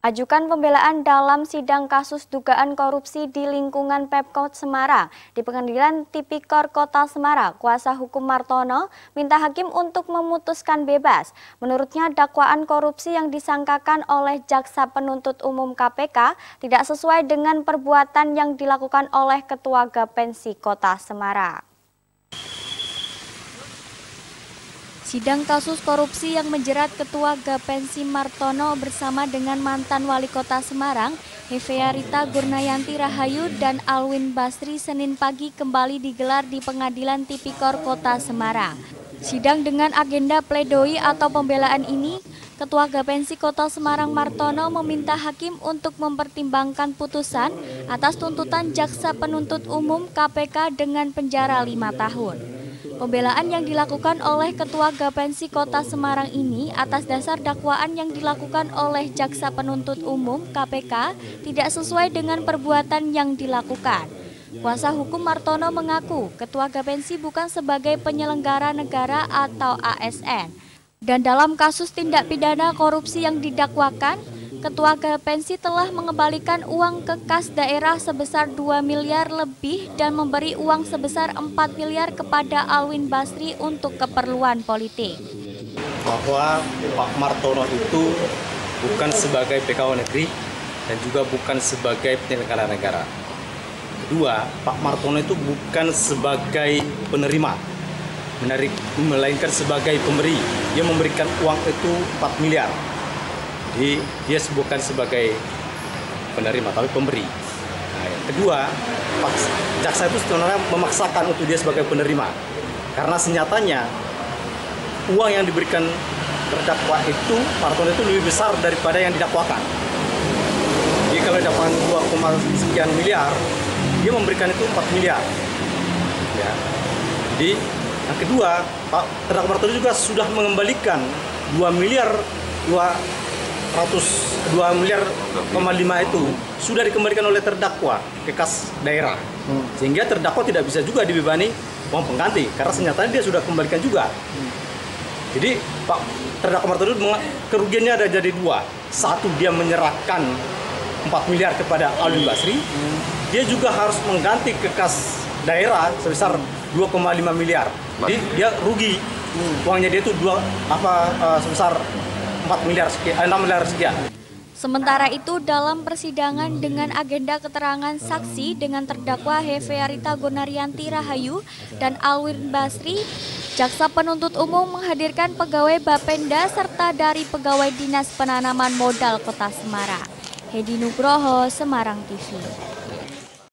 Ajukan pembelaan dalam sidang kasus dugaan korupsi di lingkungan Pemkot Semarang. Di Pengadilan Tipikor Kota Semarang, kuasa hukum Martono minta hakim untuk memutuskan bebas. Menurutnya dakwaan korupsi yang disangkakan oleh Jaksa Penuntut Umum KPK tidak sesuai dengan perbuatan yang dilakukan oleh Ketua Gapensi Kota Semarang. Sidang kasus korupsi yang menjerat Ketua Gapensi Martono bersama dengan mantan Wali Kota Semarang, Hefearita Gurnayanti Rahayu dan Alwin Basri Senin pagi kembali digelar di Pengadilan Tipikor Kota Semarang. Sidang dengan agenda pledoi atau pembelaan ini, Ketua Gapensi Kota Semarang Martono meminta hakim untuk mempertimbangkan putusan atas tuntutan Jaksa Penuntut Umum KPK dengan penjara 5 tahun. Pembelaan yang dilakukan oleh Ketua Gapensi Kota Semarang ini atas dasar dakwaan yang dilakukan oleh Jaksa Penuntut Umum KPK tidak sesuai dengan perbuatan yang dilakukan. Kuasa hukum Martono mengaku Ketua Gapensi bukan sebagai penyelenggara negara atau ASN. Dan dalam kasus tindak pidana korupsi yang didakwakan, Ketua Gapensi telah mengembalikan uang ke kas daerah sebesar 2 miliar lebih dan memberi uang sebesar 4 miliar kepada Alwin Basri untuk keperluan politik. Bahwa Pak Martono itu bukan sebagai pegawai negeri dan juga bukan sebagai penyelenggara negara. Kedua, Pak Martono itu bukan sebagai penerima, melainkan sebagai pemberi. Dia memberikan uang itu 4 miliar. Jadi dia bukan sebagai penerima tapi pemberi. Nah, yang kedua, jaksa itu sebenarnya memaksakan untuk dia sebagai penerima karena senyatanya uang yang diberikan terdakwa itu Martono itu lebih besar daripada yang didakwakan. Jadi kalau didakwakan 2, sekian miliar, dia memberikan itu 4 miliar. Ya. Jadi yang kedua, Pak terdakwa Martono juga sudah mengembalikan 2 miliar 2 miliar 5 itu sudah dikembalikan oleh terdakwa ke kas daerah, sehingga terdakwa tidak bisa juga dibebani uang pengganti karena senyatanya dia sudah kembalikan juga. Jadi Pak terdakwa Martono kerugiannya ada jadi 2. Satu, dia menyerahkan 4 miliar kepada Alwin Basri, dia juga harus mengganti ke kas daerah sebesar 2,5 miliar. Jadi dia rugi, uangnya dia itu sebesar 6 miliar sekian. Sementara itu dalam persidangan dengan agenda keterangan saksi dengan terdakwa Hefearita Gurnayanti Rahayu dan Alwin Basri, Jaksa Penuntut Umum menghadirkan pegawai Bapenda serta dari pegawai Dinas Penanaman Modal Kota Semarang. Hedi Nugroho, Semarang TV.